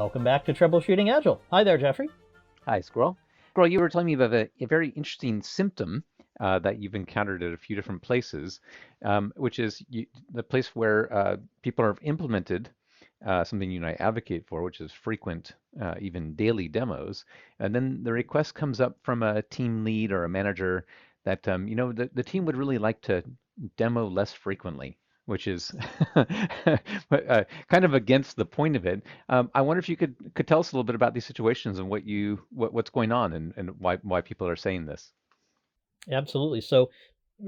Welcome back to Troubleshooting Agile. Hi there, Jeffrey. Hi, Squirrel. Squirrel, you were telling me about a very interesting symptom that you've encountered at a few different places, which is the place where people have implemented something you and I advocate for, which is frequent, even daily demos. And then the request comes up from a team lead or a manager that, the team would really like to demo less frequently, which is kind of against the point of it. I wonder if you could tell us a little bit about these situations and what's going on and why people are saying this. Absolutely. So,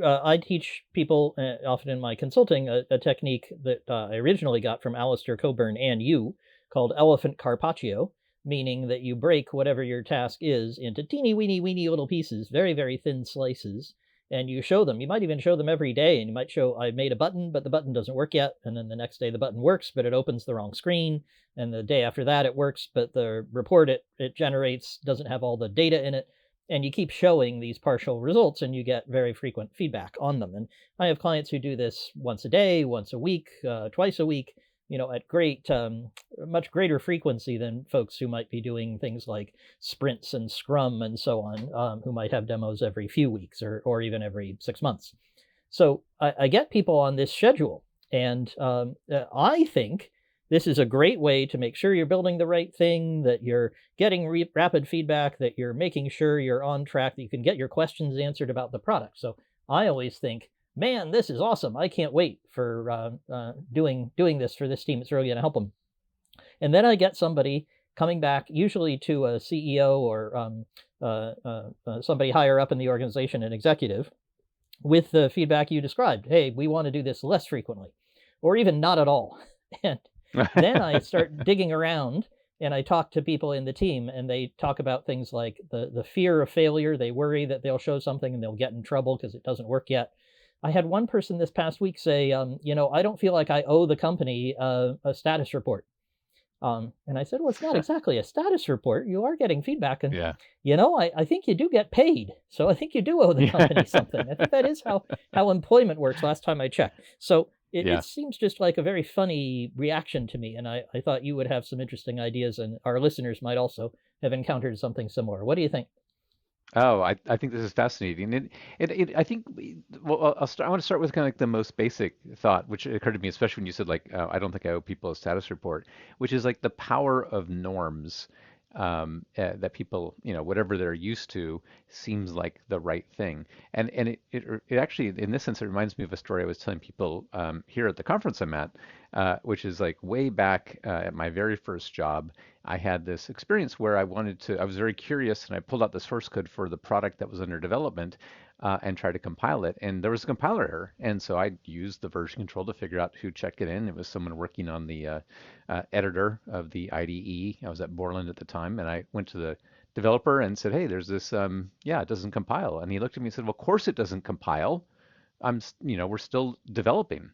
I teach people, often in my consulting, a technique that I originally got from Alistair Coburn and you, called elephant carpaccio, meaning that you break whatever your task is into teeny weeny little pieces, very, very thin slices, and you show them. You might even show them every day, and you might show, I made a button, but the button doesn't work yet. And then the next day the button works, but it opens the wrong screen. And the day after that it works, but the report it generates doesn't have all the data in it. And you keep showing these partial results, and you get very frequent feedback on them. And I have clients who do this once a day, once a week, twice a week, at much greater frequency than folks who might be doing things like sprints and scrum and so on, who might have demos every few weeks or even every 6 months. So I get people on this schedule, and I think this is a great way to make sure you're building the right thing, that you're getting rapid feedback, that you're making sure you're on track, that you can get your questions answered about the product. So I always think, man, this is awesome. I can't wait for doing this for this team. It's really going to help them. And then I get somebody coming back, usually to a CEO or somebody higher up in the organization, an executive, with the feedback you described. Hey, we want to do this less frequently, or even not at all. And then I start digging around, and I talk to people in the team, and they talk about things like the fear of failure. They worry that they'll show something and they'll get in trouble because it doesn't work yet. I had one person this past week say, I don't feel like I owe the company a status report. And I said, well, it's not exactly a status report. You are getting feedback. And, Yeah. I think you do get paid. So I think you do owe the company something. I think that is how employment works last time I checked. So Yeah. it seems just like a very funny reaction to me. And I thought you would have some interesting ideas, and our listeners might also have encountered something similar. What do you think? Oh, I think this is fascinating. I think, well, I want to start with kind of like the most basic thought, which occurred to me, especially when you said like, I don't think I owe people a status report, which is like the power of norms, that people, whatever they're used to seems like the right thing. And it actually, in this sense, it reminds me of a story I was telling people here at the conference I'm at, which is like way back at my very first job. I had this experience where I was very curious, and I pulled out the source code for the product that was under development and tried to compile it. And there was a compiler error. And so I used the version control to figure out who checked it in. It was someone working on the editor of the IDE. I was at Borland at the time, and I went to the developer and said, "Hey, there's this, yeah, it doesn't compile." And he looked at me and said, "Well, of course it doesn't compile. We're still developing."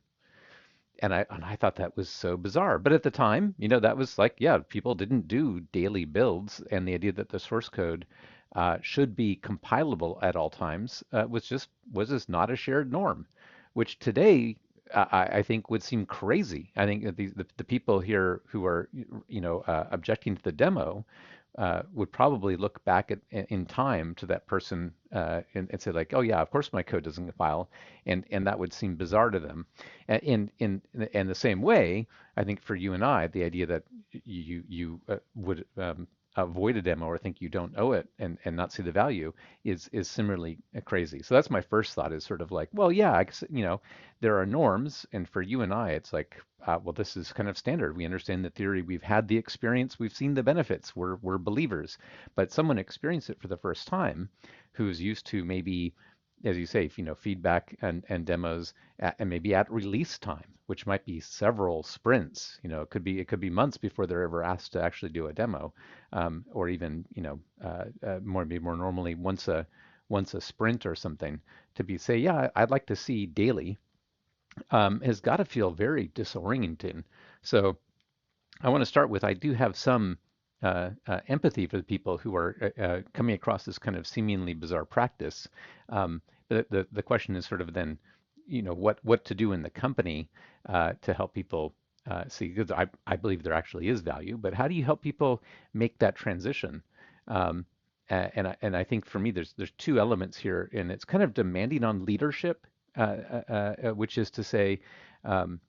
And I thought that was so bizarre. But at the time, that was like, yeah, people didn't do daily builds, and the idea that the source code should be compilable at all times was just not a shared norm, which today I think would seem crazy. I think that the people here who are objecting to the demo would probably look back in time to that person and say like, oh yeah, of course my code doesn't compile, and that would seem bizarre to them. In the same way, I think for you and I, the idea that you would avoid a demo or think you don't owe it and not see the value is similarly crazy. So that's my first thought, is sort of like, well, yeah, there are norms, and for you and I, it's like, well, this is kind of standard. We understand the theory. We've had the experience. We've seen the benefits. We're believers. But someone experienced it for the first time, who's used to maybe, as you say, feedback and demos, and maybe at release time, which might be several sprints. It could be months before they're ever asked to actually do a demo, or even more normally once a sprint or something. To be say, yeah, I'd like to see daily, has got to feel very disorienting. So I want to start with, I do have some empathy for the people who are coming across this kind of seemingly bizarre practice. But the question is sort of then, what to do in the company to help people see, because I believe there actually is value, but how do you help people make that transition? Um, and I think for me, there's two elements here, and it's kind of demanding on leadership, which is to say,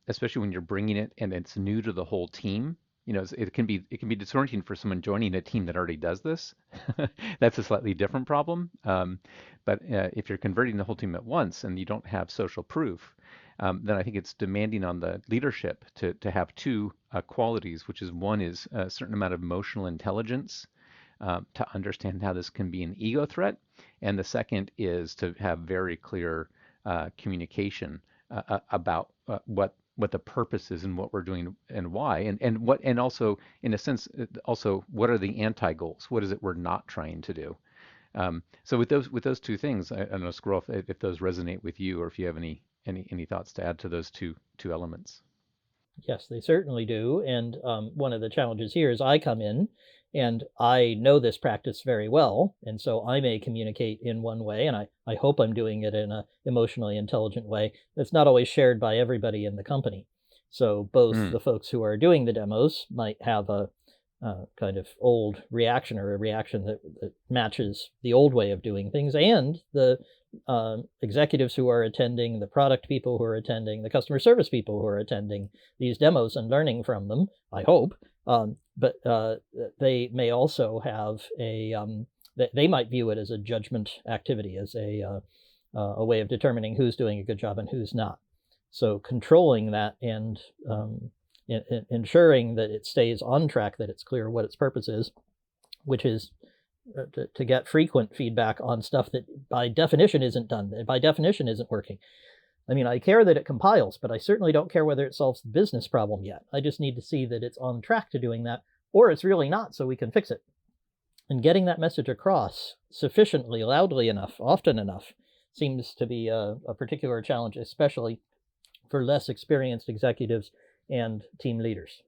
especially when you're bringing it and it's new to the whole team. It can be disorienting for someone joining a team that already does this. That's a slightly different problem. But if you're converting the whole team at once and you don't have social proof, then I think it's demanding on the leadership to have two qualities, which is one is a certain amount of emotional intelligence to understand how this can be an ego threat, and the second is to have very clear communication about what the purpose is and what we're doing and why, and also in a sense also what are the anti goals? What is it we're not trying to do? So with those two things, I don't know, Squirrel, if those resonate with you, or if you have any thoughts to add to those two elements. Yes, they certainly do. And one of the challenges here is I come in and I know this practice very well. And so I may communicate in one way, and I hope I'm doing it in an emotionally intelligent way that's not always shared by everybody in the company. So both Mm, the folks who are doing the demos might have a kind of old reaction, or a reaction that matches the old way of doing things, and the executives who are attending, the product people who are attending, the customer service people who are attending these demos and learning from them, I hope. But they may also have they might view it as a judgment activity, as a way of determining who's doing a good job and who's not. So controlling that and ensuring that it stays on track, that it's clear what its purpose is, which is to get frequent feedback on stuff that by definition isn't done, that by definition isn't working. I mean, I care that it compiles, but I certainly don't care whether it solves the business problem yet. I just need to see that it's on track to doing that, or it's really not, so we can fix it. And getting that message across sufficiently, loudly enough, often enough, seems to be a particular challenge, especially for less experienced executives and team leaders.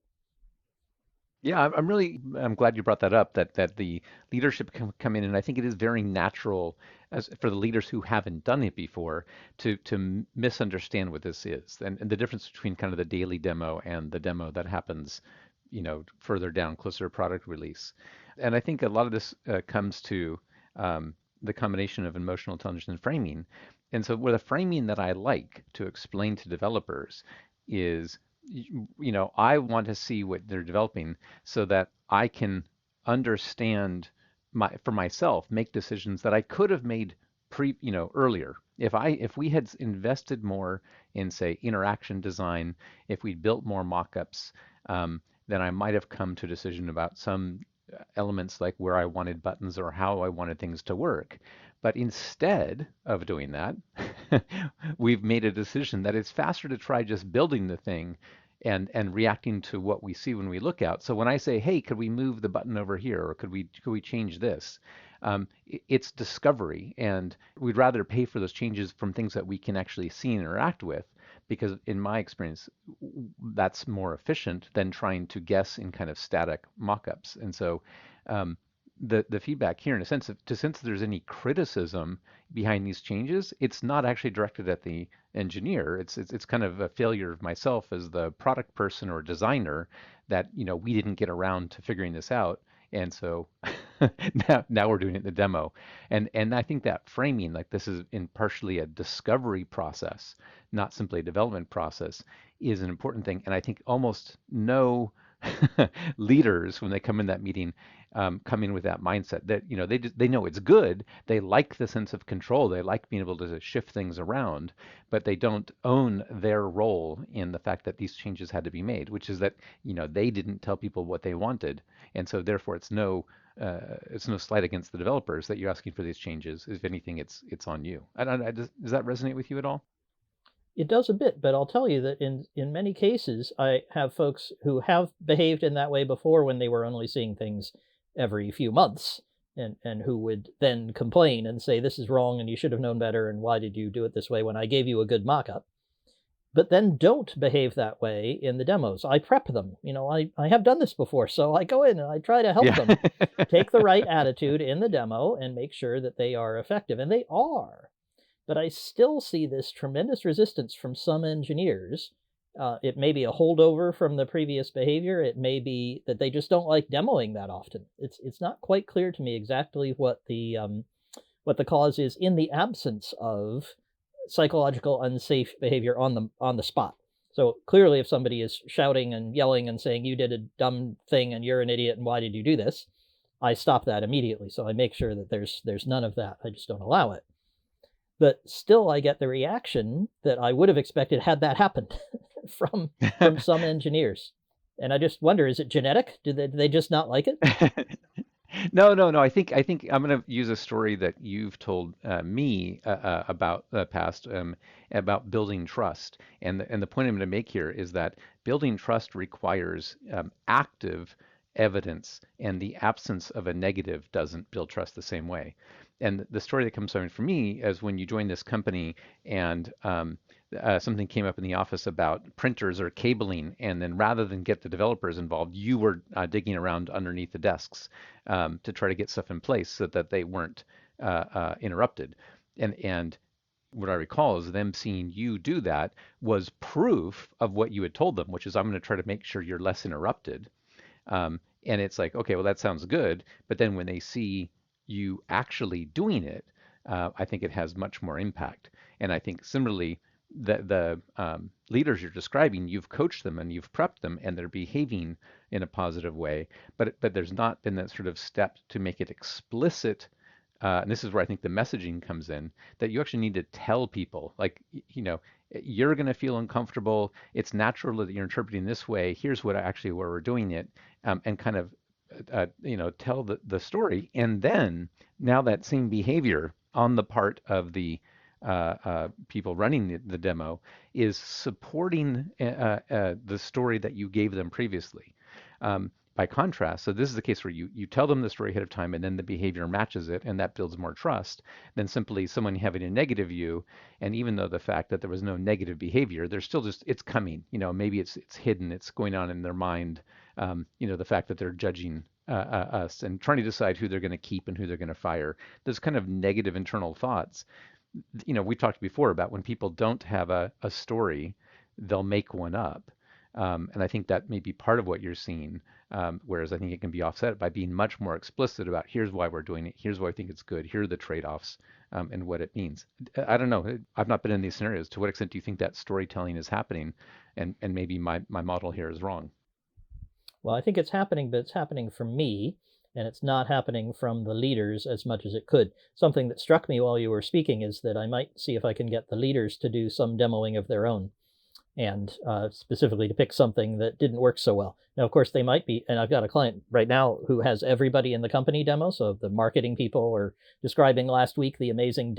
yeah, I'm glad you brought that up. That the leadership can come in, and I think it is very natural as for the leaders who haven't done it before to misunderstand what this is, and the difference between kind of the daily demo and the demo that happens, further down, closer to product release. And I think a lot of this comes to the combination of emotional intelligence and framing. And so, where the framing that I like to explain to developers is, I want to see what they're developing so that I can understand for myself, make decisions that I could have made earlier. If we had invested more in, say, interaction design, if we'd built more mock-ups, then I might have come to a decision about some elements like where I wanted buttons or how I wanted things to work. But instead of doing that, we've made a decision that it's faster to try just building the thing and reacting to what we see when we look out. So when I say, "Hey, could we move the button over here, or could we change this?" It's discovery, and we'd rather pay for those changes from things that we can actually see and interact with, because in my experience, that's more efficient than trying to guess in kind of static mock-ups. And so um, the feedback here, in a sense, since there's any criticism behind these changes, it's not actually directed at the engineer. It's kind of a failure of myself as the product person or designer that we didn't get around to figuring this out, and so now we're doing it in the demo. And I think that framing, like this is in partially a discovery process, not simply a development process, is an important thing. And I think almost no leaders, when they come in that meeting, come in with that mindset that they know it's good. They like the sense of control. They like being able to shift things around, but they don't own their role in the fact that these changes had to be made, which is that they didn't tell people what they wanted, and so therefore it's no slight against the developers that you're asking for these changes. If anything, it's on you. Does that resonate with you at all? It does a bit, but I'll tell you that in many cases, I have folks who have behaved in that way before, when they were only seeing things every few months, and who would then complain and say, "This is wrong, and you should have known better, and why did you do it this way when I gave you a good mock-up?" But then don't behave that way in the demos. I prep them. I have done this before, so I go in and I try to help Yeah. them take the right attitude in the demo and make sure that they are effective, and they are. But I still see this tremendous resistance from some engineers It may be a holdover from the previous behavior. It may be that they just don't like demoing that often. It's not quite clear to me exactly what the cause is in the absence of psychological unsafe behavior on the spot. So clearly, if somebody is shouting and yelling and saying you did a dumb thing and you're an idiot and why did you do this, I stop that immediately. So I make sure that there's none of that. I just don't allow it. But still, I get the reaction that I would have expected had that happened from some engineers. And I just wonder, is it genetic? Do they just not like it? No, no, no. I think I'm going to use a story that you've told me about the past about building trust. And the point I'm going to make here is that building trust requires active evidence, and the absence of a negative doesn't build trust the same way. And the story that comes to mind for me is when you join this company and something came up in the office about printers or cabling, and then rather than get the developers involved, you were digging around underneath the desks to try to get stuff in place so that they weren't interrupted. And what I recall is them seeing you do that was proof of what you had told them, which is I'm going to try to make sure you're less interrupted. And it's like, okay, well, that sounds good. But then when they see you actually doing it, I think it has much more impact. And I think similarly, the leaders you're describing, you've coached them and you've prepped them, and they're behaving in a positive way. But there's not been that sort of step to make it explicit. And this is where I think the messaging comes in, that you actually need to tell people, like, you're going to feel uncomfortable. It's natural that you're interpreting this way. Here's what actually where we're doing it, and kind of, tell the story. And then now that same behavior on the part of the people running the demo is supporting the story that you gave them previously. By contrast, so this is the case where you tell them the story ahead of time and then the behavior matches it, and that builds more trust than simply someone having a negative view. And even though the fact that there was no negative behavior, there's still just, it's coming. Maybe it's hidden, it's going on in their mind. The fact that they're judging us and trying to decide who they're going to keep and who they're going to fire. Those kind of negative internal thoughts. We talked before about when people don't have a story, they'll make one up. And I think that may be part of what you're seeing. Whereas I think it can be offset by being much more explicit about here's why we're doing it, here's why I think it's good, here are the trade-offs, and what it means. I don't know. I've not been in these scenarios. To what extent do you think that storytelling is happening? And maybe my model here is wrong. Well, I think it's happening, but it's happening from me, and it's not happening from the leaders as much as it could. Something that struck me while you were speaking is that I might see if I can get the leaders to do some demoing of their own, and specifically to pick something that didn't work so well. Now, of course, they might be, and I've got a client right now who has everybody in the company demo. So the marketing people were describing last week the amazing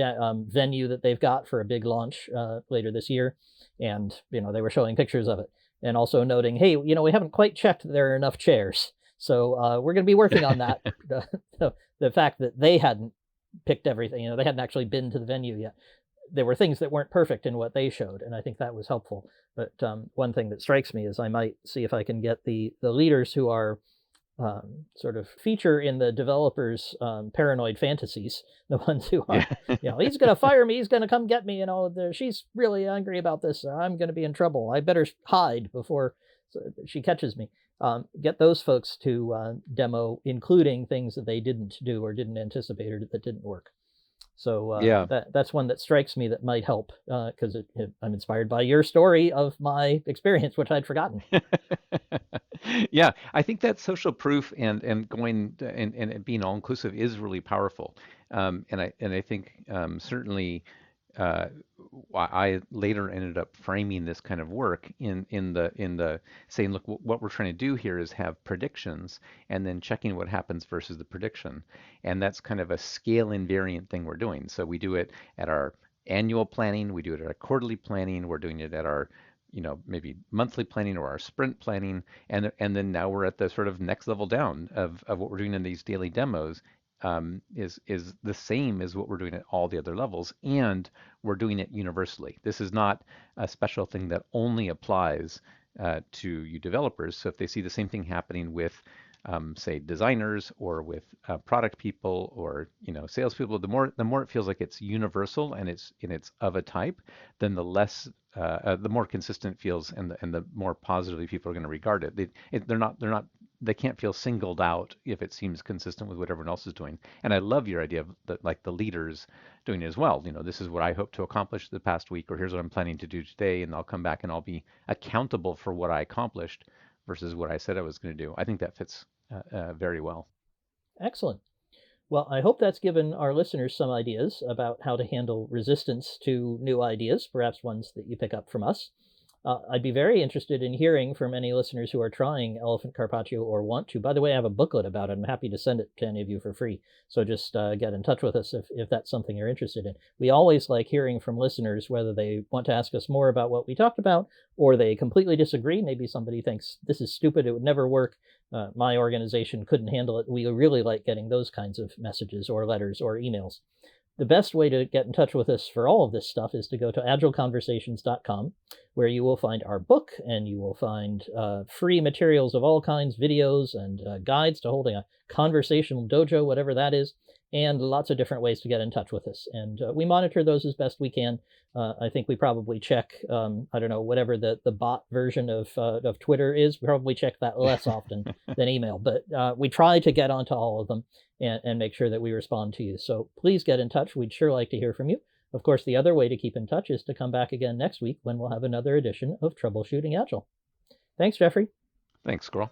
venue that they've got for a big launch later this year. And, they were showing pictures of it and also noting, hey, we haven't quite checked that there are enough chairs. So we're going to be working on that. The fact that they hadn't picked everything, they hadn't actually been to the venue yet. There were things that weren't perfect in what they showed, and I think that was helpful. But one thing that strikes me is I might see if I can get the leaders who are sort of feature in the developers' paranoid fantasies, the ones who are, Yeah. He's going to fire me, he's going to come get me, she's really angry about this, I'm going to be in trouble, I better hide before she catches me. Get those folks to demo, including things that they didn't do or didn't anticipate or that didn't work. So Yeah. that's one that strikes me that might help because I'm inspired by your story of my experience, which I'd forgotten. Yeah, I think that social proof and going and it being all inclusive is really powerful. And I think certainly uh, I later ended up framing this kind of work in the saying, look, what we're trying to do here is have predictions and then checking what happens versus the prediction, and that's kind of a scale invariant thing we're doing. So we do it at our annual planning, we do it at our quarterly planning, we're doing it at our maybe monthly planning or our sprint planning, and then now we're at the sort of next level down of what we're doing in these daily demos, is the same as what we're doing at all the other levels, and we're doing it universally. This is not a special thing that only applies to you developers. So if they see the same thing happening with say designers or with product people or salespeople, the more it feels like it's universal and it's of a type, then the more consistent it feels, and the more positively people are going to regard it. They can't feel singled out if it seems consistent with what everyone else is doing. And I love your idea of the leaders doing it as well. This is what I hope to accomplish the past week, or here's what I'm planning to do today, and I'll come back and I'll be accountable for what I accomplished versus what I said I was going to do. I think that fits very well. Excellent. Well, I hope that's given our listeners some ideas about how to handle resistance to new ideas, perhaps ones that you pick up from us. I'd be very interested in hearing from any listeners who are trying elephant carpaccio or want to. By the way, I have a booklet about it. I'm happy to send it to any of you for free. So just get in touch with us if that's something you're interested in. We always like hearing from listeners, whether they want to ask us more about what we talked about or they completely disagree. Maybe somebody thinks this is stupid, it would never work. My organization couldn't handle it. We really like getting those kinds of messages or letters or emails. The best way to get in touch with us for all of this stuff is to go to agileconversations.com, where you will find our book and you will find free materials of all kinds, videos and guides to holding a conversational dojo, whatever that is, and lots of different ways to get in touch with us. And we monitor those as best we can. I think we probably check, I don't know, whatever the bot version of Twitter is. We probably check that less often than email, but we try to get onto all of them and make sure that we respond to you. So please get in touch. We'd sure like to hear from you. Of course, the other way to keep in touch is to come back again next week when we'll have another edition of Troubleshooting Agile. Thanks, Jeffrey. Thanks, Squirrel.